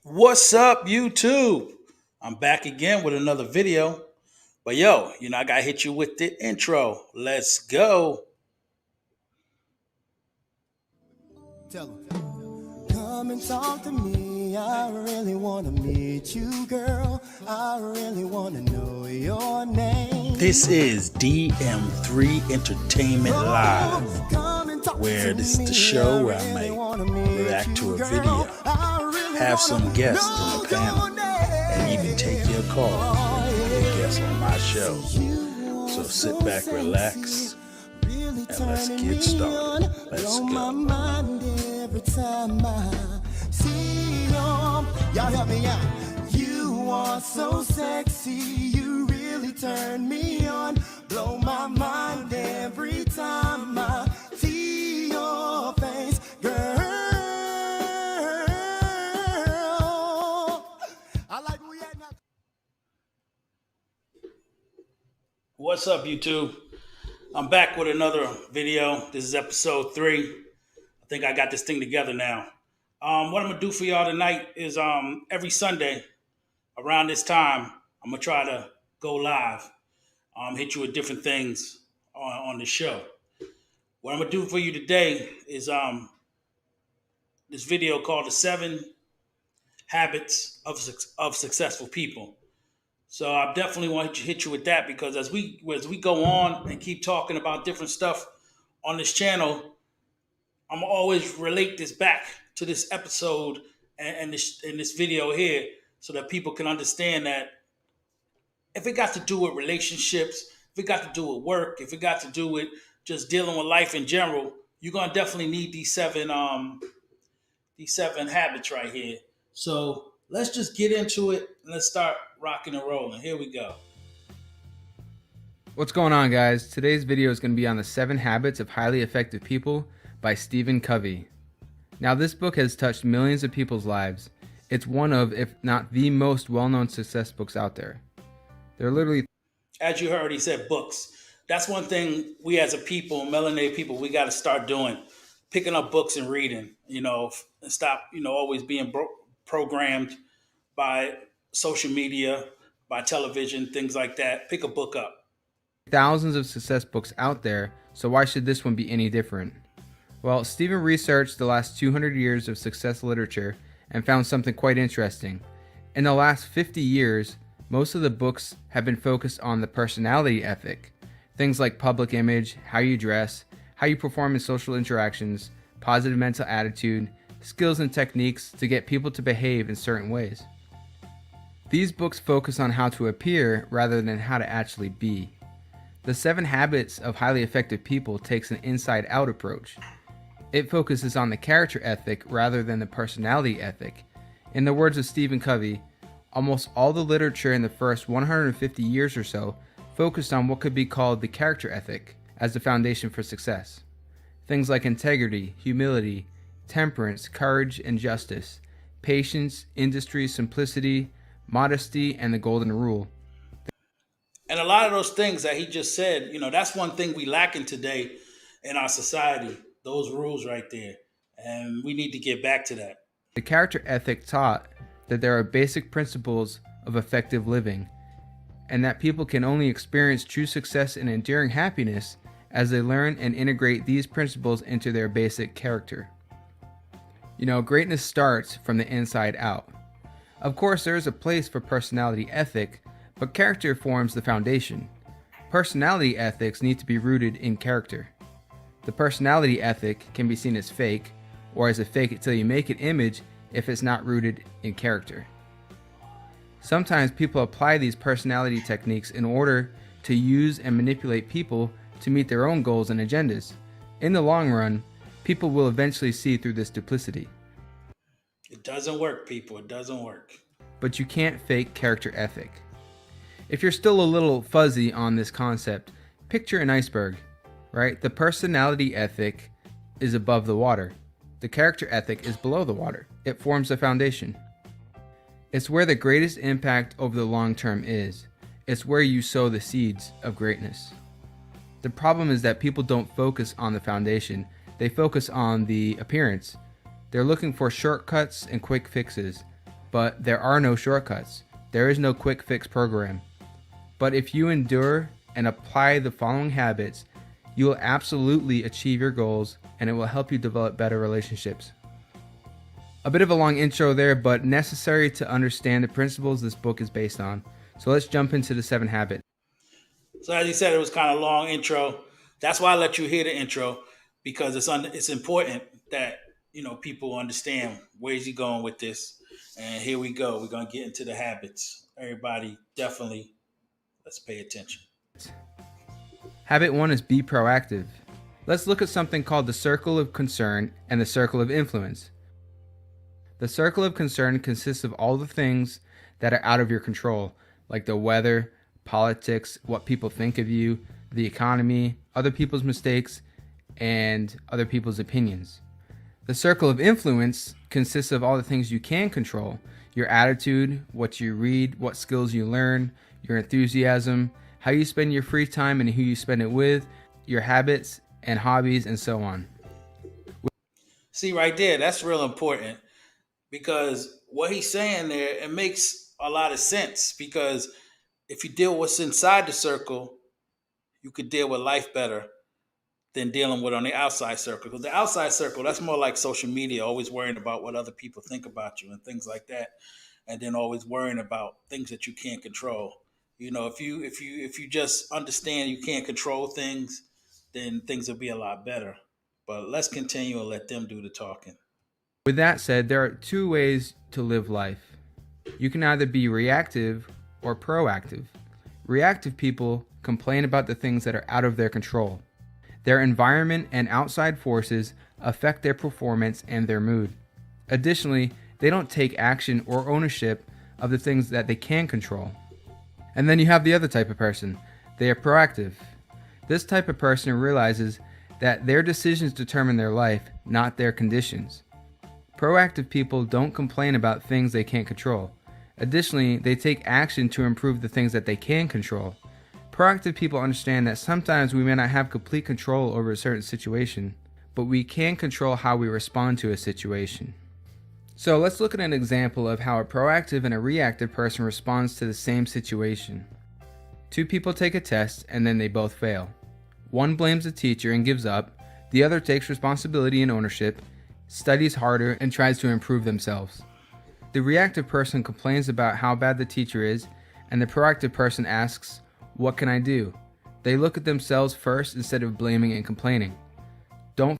What's up, YouTube? I'm back again with another video. But yo, I gotta hit you with the intro. Let's go. Tell him. Come and talk to me. I really wanna meet you, girl. I really wanna know your name. This is DM3 Entertainment Live, Come and talk where to this is the me. show where I really might wanna meet react to you, a girl. video, I really have wanna some guests in know the panel, your name. and even take your call to be a guest on my show. So sit back, relax, and let's get started. Let's My go. mind every time I see you. Y'all help me out. You are so sexy. You really turn me on. Blow my mind every time I see your face, girl. I like where we at now. What's up, YouTube? I'm back with another video. This is episode 3. I think I got this thing together now. What I'm gonna do for y'all tonight is every Sunday around this time, I'm gonna try to go live, hit you with different things on the show. What I'm gonna do for you today is this video called "The 7 Habits of Successful People." So I definitely want to hit you with that because as we go on and keep talking about different stuff on this channel, I'm gonna always relate this back to this episode and this video here, so that people can understand that if it got to do with relationships, if it got to do with work, if it got to do with just dealing with life in general, you're gonna definitely need these seven habits right here. So let's just get into it and let's start rocking and rolling. Here we go. What's going on, guys? Today's video is going to be on the 7 Habits of Highly Effective People by Stephen Covey. Now, this book has touched millions of people's lives. It's one of, if not the most well-known success books out there. There are literally, As you heard, he said books. That's one thing we as a people, melanated people, we got to start doing. Picking up books and reading, and stop, always being programmed by social media, by television, things like that. Pick a book up. thousands of success books out there, so why should this one be any different? Well, Stephen researched the last 200 years of success literature and found something quite interesting. In the last 50 years, most of the books have been focused on the personality ethic. Things like public image, how you dress, how you perform in social interactions, positive mental attitude, skills and techniques to get people to behave in certain ways. These books focus on how to appear rather than how to actually be. The 7 Habits of Highly Effective People takes an inside-out approach. It focuses on the character ethic rather than the personality ethic. In the words of Stephen Covey, almost all the literature in the first 150 years or so focused on what could be called the character ethic as the foundation for success. Things like integrity, humility, temperance, courage, and justice, patience, industry, simplicity, modesty, and the golden rule. And a lot of those things that he just said, that's one thing we lacking today in our society. Those rules right there. And we need to get back to that. The character ethic taught that there are basic principles of effective living, and that people can only experience true success and enduring happiness as they learn and integrate these principles into their basic character. Greatness starts from the inside out. Of course, there is a place for personality ethic, but character forms the foundation. Personality ethics need to be rooted in character. The personality ethic can be seen as fake, or as a fake it till you make it image if it's not rooted in character. Sometimes people apply these personality techniques in order to use and manipulate people to meet their own goals and agendas. In the long run, people will eventually see through this duplicity. It doesn't work, people. It doesn't work. But you can't fake character ethic. If you're still a little fuzzy on this concept, picture an iceberg, right? The personality ethic is above the water. The character ethic is below the water. It forms the foundation. It's where the greatest impact over the long term is. It's where you sow the seeds of greatness. The problem is that people don't focus on the foundation. They focus on the appearance. They're looking for shortcuts and quick fixes. but there are no shortcuts. There is no quick fix program. But if you endure and apply the following habits, you will absolutely achieve your goals, and it will help you develop better relationships. A bit of a long intro there, but necessary to understand the principles this book is based on. So let's jump into the 7 habits. So as you said, it was kind of a long intro. That's why I let you hear the intro, because it's important that people understand where is he going with this. And here we go. We're gonna get into the habits. Everybody, definitely, let's pay attention. Habit 1 is be proactive. Let's look at something called the circle of concern and the circle of influence. The circle of concern consists of all the things that are out of your control, like the weather, politics, what people think of you, the economy, other people's mistakes, and other people's opinions. The circle of influence consists of all the things you can control: your attitude, what you read, what skills you learn, your enthusiasm, how you spend your free time and who you spend it with, your habits and hobbies, and so on. See, right there, that's real important, because what he's saying there, it makes a lot of sense. Because if you deal with what's inside the circle, you could deal with life better than dealing with on the outside circle. Because the outside circle, that's more like social media, always worrying about what other people think about you and things like that, and then always worrying about things that you can't control. If you just understand you can't control things, then things will be a lot better. But let's continue and let them do the talking. With that said, there are 2 ways to live life. You can either be reactive or proactive. Reactive people complain about the things that are out of their control. Their environment and outside forces affect their performance and their mood. Additionally, they don't take action or ownership of the things that they can control. And then you have the other type of person. They are proactive. This type of person realizes that their decisions determine their life, not their conditions. Proactive people don't complain about things they can't control. Additionally, they take action to improve the things that they can control. Proactive people understand that sometimes we may not have complete control over a certain situation, but we can control how we respond to a situation. So let's look at an example of how a proactive and a reactive person responds to the same situation. 2 people take a test and then they both fail. One blames the teacher and gives up. The other takes responsibility and ownership, studies harder, and tries to improve themselves. The reactive person complains about how bad the teacher is, and the proactive person asks, "What can I do?" They look at themselves first instead of blaming and complaining. Don't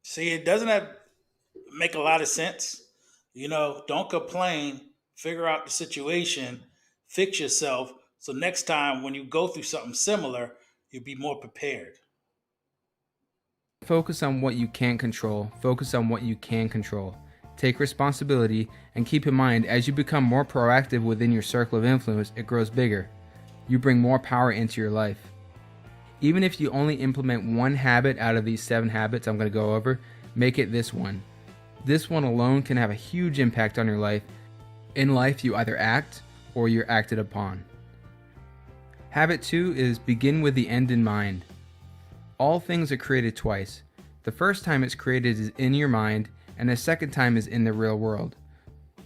See, it doesn't that make a lot of sense? Don't complain, figure out the situation, fix yourself. So next time when you go through something similar, you'll be more prepared. focus on what you can't control. Focus on what you can control. Take responsibility, and keep in mind, as you become more proactive within your circle of influence, it grows bigger. You bring more power into your life. Even if you only implement 1 habit out of these 7 habits I'm going to go over, make it this one. This one alone can have a huge impact on your life. In life, you either act or you're acted upon. Habit 2 is begin with the end in mind. All things are created twice. The first time it's created is in your mind, and the second time is in the real world.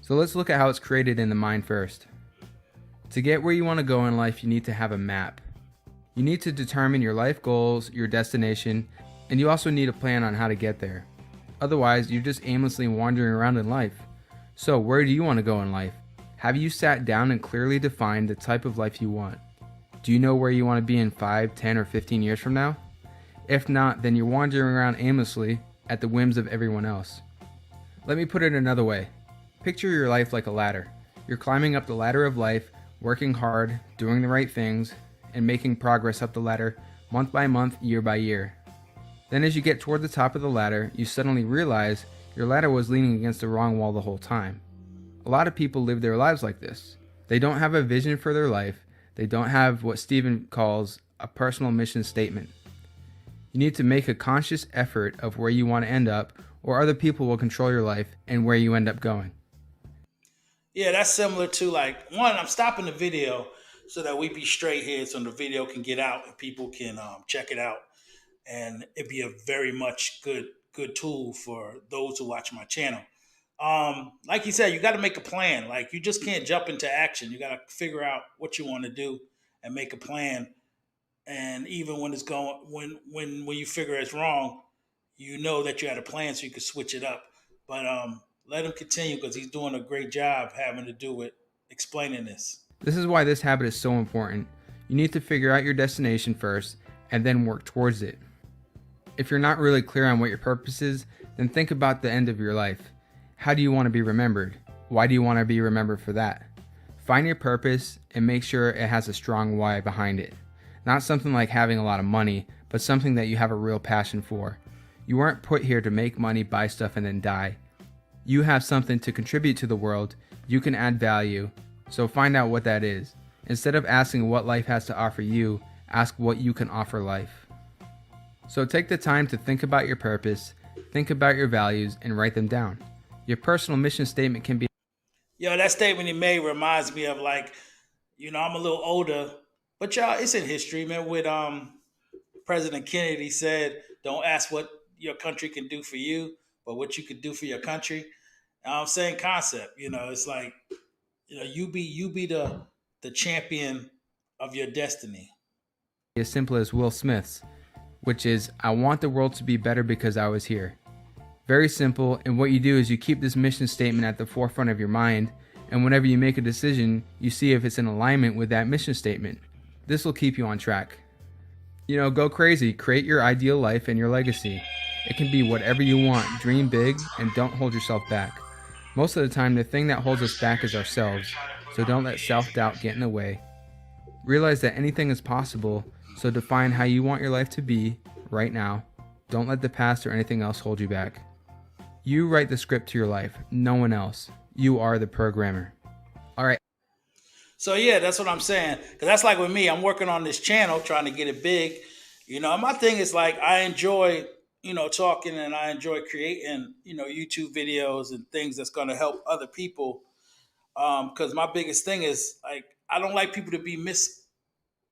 So let's look at how it's created in the mind first. To get where you want to go in life, you need to have a map. You need to determine your life goals, your destination, and you also need a plan on how to get there. Otherwise, you're just aimlessly wandering around in life. So where do you want to go in life? Have you sat down and clearly defined the type of life you want? Do you know where you want to be in 5, 10, or 15 years from now? If not, then you're wandering around aimlessly at the whims of everyone else. Let me put it another way. Picture your life like a ladder. You're climbing up the ladder of life, working hard, doing the right things, and making progress up the ladder month by month, year by year. Then as you get toward the top of the ladder, you suddenly realize your ladder was leaning against the wrong wall the whole time. A lot of people live their lives like this. They don't have a vision for their life. They don't have what Stephen calls a personal mission statement. You need to make a conscious effort of where you want to end up, or other people will control your life and where you end up going. Yeah, that's similar to, like, one, I'm stopping the video so that we be straight here so the video can get out and people can check it out. And it'd be a very much good tool for those who watch my channel. Like you said, you got to make a plan. Like you just can't jump into action. You got to figure out what you want to do and make a plan. And even when it's going, when you figure it's wrong, you know that you had a plan, so you can switch it up. But let him continue because he's doing a great job having to do with explaining this. This is why this habit is so important. You need to figure out your destination first and then work towards it. If you're not really clear on what your purpose is, then think about the end of your life. How do you want to be remembered? Why do you want to be remembered for that? Find your purpose and make sure it has a strong why behind it. Not something like having a lot of money, but something that you have a real passion for. You weren't put here to make money, buy stuff, and then die. You have something to contribute to the world. You can add value. So find out what that is. Instead of asking what life has to offer you, ask what you can offer life. So take the time to think about your purpose, think about your values, and write them down. Your personal mission statement can be. Yo, that statement he made reminds me of like, I'm a little older, but y'all, it's in history, man. With President Kennedy said, "Don't ask what your country can do for you, but what you could do for your country." Same concept. It's like, you be the champion of your destiny. As simple as Will Smith's, which is, I want the world to be better because I was here. Very simple, and what you do is you keep this mission statement at the forefront of your mind, and whenever you make a decision, you see if it's in alignment with that mission statement. This will keep you on track. Go crazy, create your ideal life and your legacy. It can be whatever you want, dream big, and don't hold yourself back. Most of the time, the thing that holds us back is ourselves, so don't let self-doubt get in the way. Realize that anything is possible, so define how you want your life to be right now. Don't let the past or anything else hold you back. You write the script to your life, no one else. You are the programmer. All right. So yeah, that's what I'm saying. Because that's like with me, I'm working on this channel, trying to get it big. My thing is like I enjoy, talking and I enjoy creating, YouTube videos and things that's going to help other people. Because my biggest thing is like I don't like people to be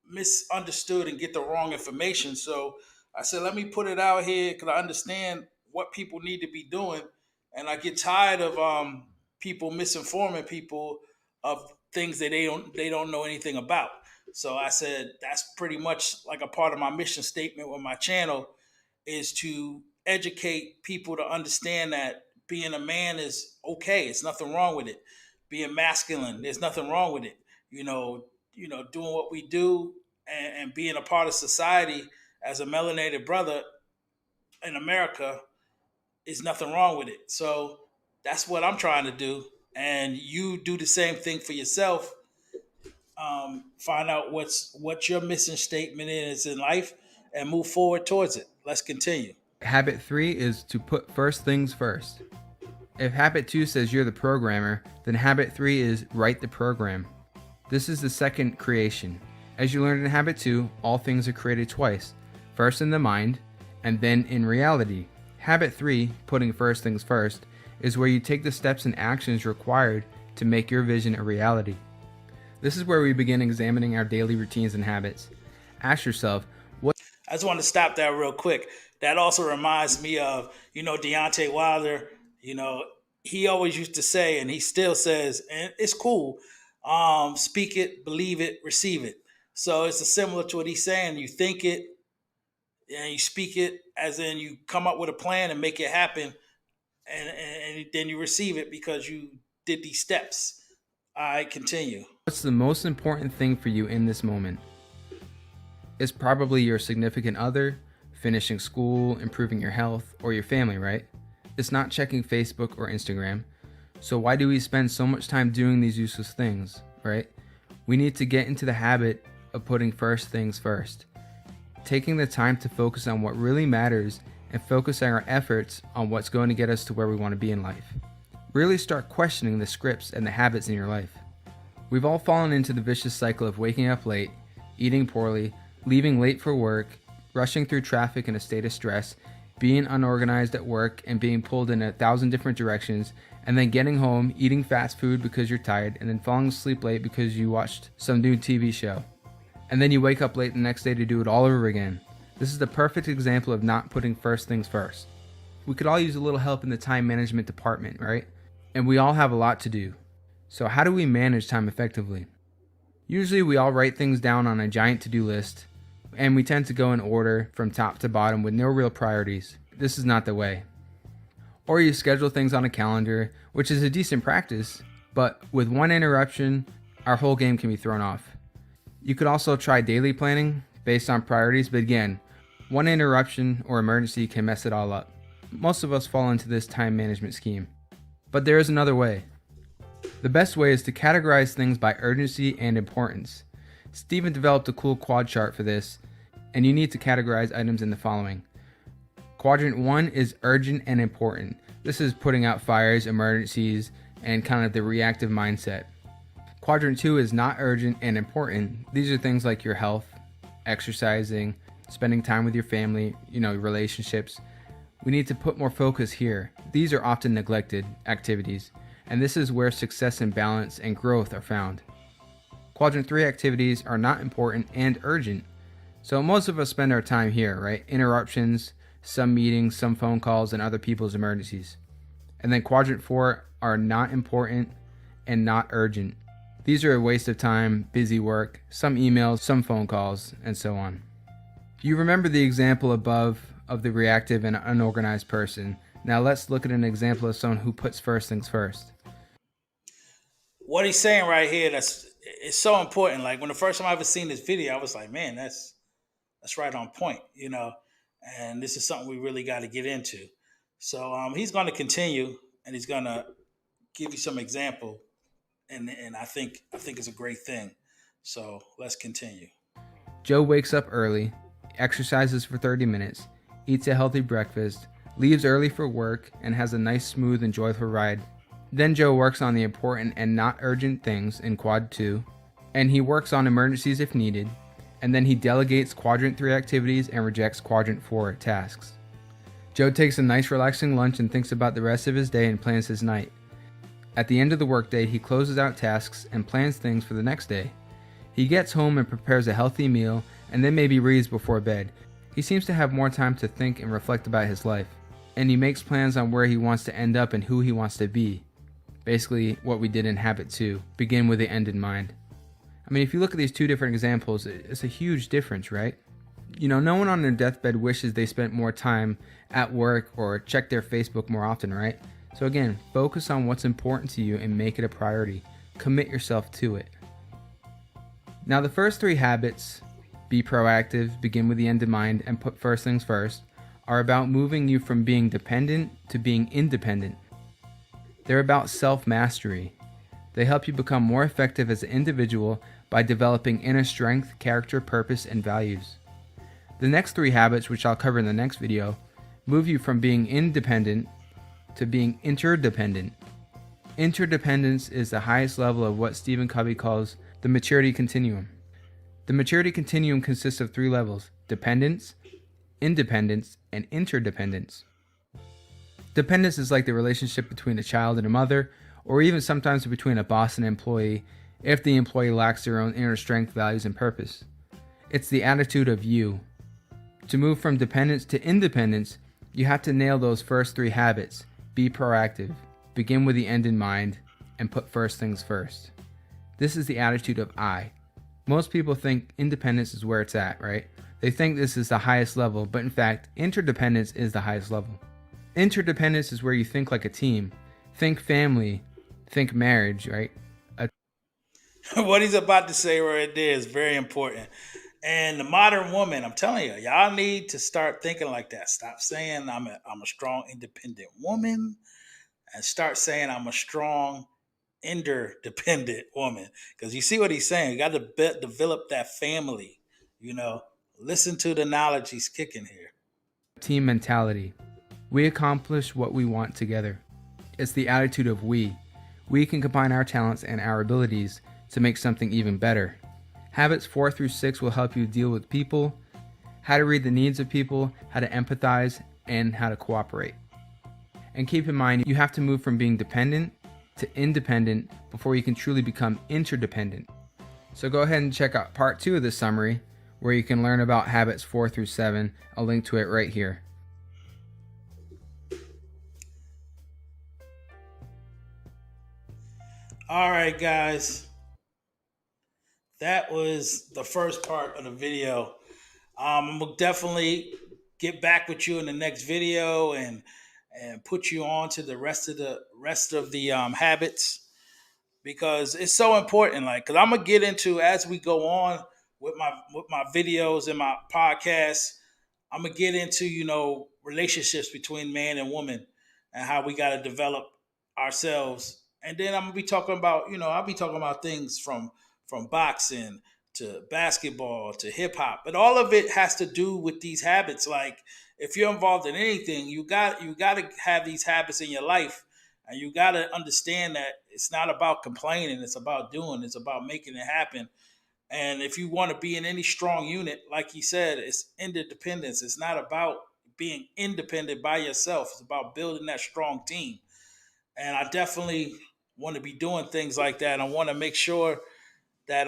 misunderstood and get the wrong information. So I said, let me put it out here because I understand what people need to be doing, and I get tired of people misinforming people of things that they don't know anything about. So I said that's pretty much like a part of my mission statement with my channel is to educate people to understand that being a man is okay. It's nothing wrong with it. Being masculine, there's nothing wrong with it. Doing what we do and being a part of society as a melanated brother in America is nothing wrong with it. So that's what I'm trying to do. And you do the same thing for yourself. Find out what your mission statement is in life and move forward towards it. Let's continue. Habit 3 is to put first things first. If habit 2 says you're the programmer, then habit 3 is write the program. This is the second creation. As you learned in habit 2, all things are created twice. First in the mind, and then in reality. Habit 3, putting first things first, is where you take the steps and actions required to make your vision a reality. This is where we begin examining our daily routines and habits. Ask yourself, I just want to stop that real quick. That also reminds me of, Deontay Wilder. He always used to say, and he still says, and it's cool, speak it, believe it, receive it. So it's similar to what he's saying. You think it and you speak it, as in you come up with a plan and make it happen, and then you receive it because you did these steps. All right, continue. What's the most important thing for you in this moment? It's probably your significant other, finishing school, improving your health, or your family, right? It's not checking Facebook or Instagram. So why do we spend so much time doing these useless things, right? We need to get into the habit of putting first things first. Taking the time to focus on what really matters and focusing our efforts on what's going to get us to where we want to be in life. Really start questioning the scripts and the habits in your life. We've all fallen into the vicious cycle of waking up late, eating poorly, leaving late for work, rushing through traffic in a state of stress, being unorganized at work and being pulled in 1,000 different directions, and then getting home, eating fast food because you're tired, and then falling asleep late because you watched some new TV show. And then you wake up late the next day to do it all over again. This is the perfect example of not putting first things first. We could all use a little help in the time management department, right? and we all have a lot to do. So how do we manage time effectively? Usually we all write things down on a giant to-do list, and we tend to go in order from top to bottom with no real priorities. This is not the way. Or you schedule things on a calendar, which is a decent practice, but with one interruption, our whole game can be thrown off. You could also try daily planning based on priorities, but again, one interruption or emergency can mess it all up. Most of us fall into this time management scheme. But there is another way. The best way is to categorize things by urgency and importance. Steven developed a cool quad chart for this, and you need to categorize items in the following. Quadrant 1 is urgent and important. This is putting out fires, emergencies, and kind of the reactive mindset. Quadrant 2 is not urgent and important. These are things like your health, exercising, spending time with your family, relationships. We need to put more focus here. These are often neglected activities, and this is where success and balance and growth are found. Quadrant 3 activities are not important and urgent. So most of us spend our time here, right? Interruptions, some meetings, some phone calls, and other people's emergencies. And then Quadrant 4 are not important and not urgent. These are a waste of time, busy work, some emails, some phone calls, and so on. You remember the example above of the reactive and unorganized person. Now let's look at an example of someone who puts first things first. What he's saying right here, it's so important. Like when the first time I ever seen this video, I was like, man, that's right on point, and this is something we really got to get into. So he's going to continue, and he's going to give you some example, and I think it's a great thing. So let's continue. Joe wakes up early, exercises for 30 minutes, eats a healthy breakfast, leaves early for work, and has a nice, smooth, and joyful ride. Then Joe works on the important and not urgent things in Quad 2, and he works on emergencies if needed, and then he delegates Quadrant 3 activities and rejects Quadrant 4 tasks. Joe takes a nice relaxing lunch and thinks about the rest of his day and plans his night. At the end of the workday, he closes out tasks and plans things for the next day. He gets home and prepares a healthy meal and then maybe reads before bed. He seems to have more time to think and reflect about his life, and he makes plans on where he wants to end up and who he wants to be. Basically, what we did in Habit 2, begin with the end in mind. I mean, if you look at these two different examples, it's a huge difference, right? No one on their deathbed wishes they spent more time at work or checked their Facebook more often, right? So again, focus on what's important to you and make it a priority. Commit yourself to it. Now the first three habits, be proactive, begin with the end in mind, and put first things first, are about moving you from being dependent to being independent. They're about self-mastery. They help you become more effective as an individual by developing inner strength, character, purpose, and values. The next three habits, which I'll cover in the next video, move you from being independent to being interdependent. Interdependence is the highest level of what Stephen Covey calls the maturity continuum. The maturity continuum consists of three levels: dependence, independence, and interdependence. Dependence is like the relationship between a child and a mother, or even sometimes between a boss and an employee, if the employee lacks their own inner strength, values, and purpose. It's the attitude of you. To move from dependence to independence, you have to nail those first three habits. Be proactive, begin with the end in mind, and put first things first. This is the attitude of I. Most people think independence is where it's at, right? They think this is the highest level, but in fact, interdependence is the highest level. Interdependence is where you think like a team. Think family, think marriage, right? What he's about to say right there is very important. And the modern woman, I'm telling you, y'all need to start thinking like that. Stop saying I'm a strong, independent woman, and start saying I'm a strong, interdependent woman. Because you see what he's saying. You got to develop that family. Listen to the knowledge he's kicking here. Team mentality. We accomplish what we want together. It's the attitude of we. We can combine our talents and our abilities to make something even better. Habits 4 through 6 will help you deal with people, how to read the needs of people, how to empathize, and how to cooperate. And keep in mind, you have to move from being dependent to independent before you can truly become interdependent. So go ahead and check out part 2 of this summary, where you can learn about habits 4 through 7. I'll link to it right here. All right, guys, that was the first part of the video. I'm gonna definitely get back with you in the next video and put you on to the rest of the habits because it's so important. Like, because I'm gonna get into as we go on with my videos and my podcasts. I'm gonna get into relationships between man and woman and how we got to develop ourselves. And then I'm gonna be talking about I'll be talking about things from boxing to basketball to hip hop, but all of it has to do with these habits. Like if you're involved in anything, you got to have these habits in your life, and you got to understand that it's not about complaining. It's about doing. It's about making it happen. And if you want to be in any strong unit, like he said, it's interdependence. It's not about being independent by yourself. It's about building that strong team. And I definitely want to be doing things like that. I want to make sure that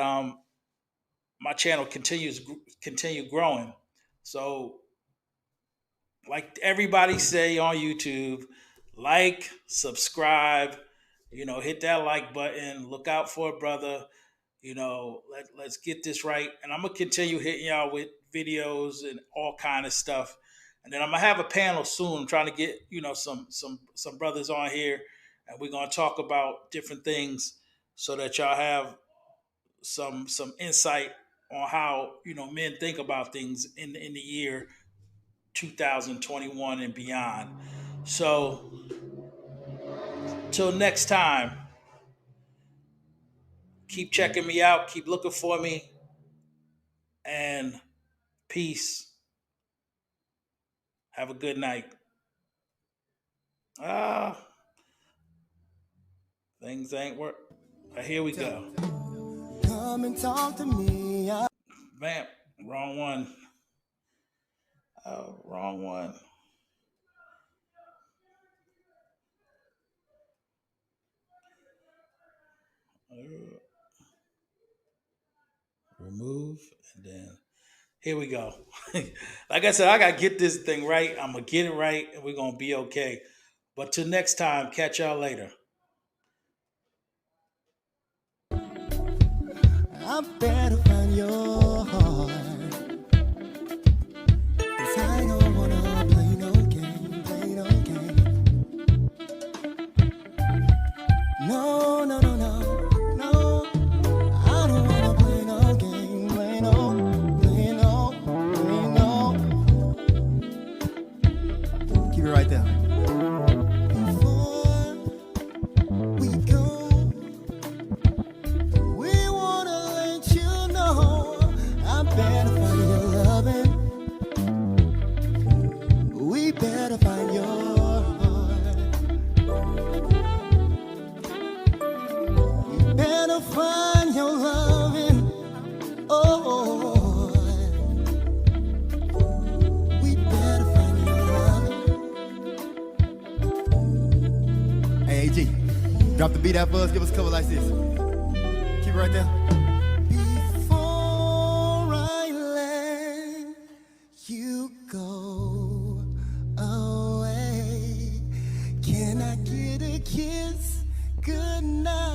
my channel continue growing. So, like everybody say on YouTube, like, subscribe, hit that like button. Look out for a brother. Let's get this right, and I'm gonna continue hitting y'all with videos and all kind of stuff, and then I'm gonna have a panel soon. I'm trying to get some brothers on here, and we're gonna talk about different things so that y'all have some insight on how men think about things in the year 2021 and beyond. So till next time, keep checking me out, keep looking for me, and peace. Have a good night. Ah, things ain't work. Here we go. Come and talk to me. Vamp, wrong one. Oh, wrong one. Remove, and then here we go. Like I said, I gotta get this thing right. I'm gonna get it right, and we're gonna be okay. But till next time, catch y'all later. I better find your heart. 'Cause I don't wanna play no game, play no game. No, no, no, no, no. I don't wanna play no game, play no, play no, play no. Keep it right there. Before we go, we wanna let you know I better find your loving. We better find your heart. We better find your loving. Oh, we better find your loving. Hey, AG, drop the beat out for us. Give us a cover like this. Keep it right there. Before I let you go away, can I get a kiss? Good night.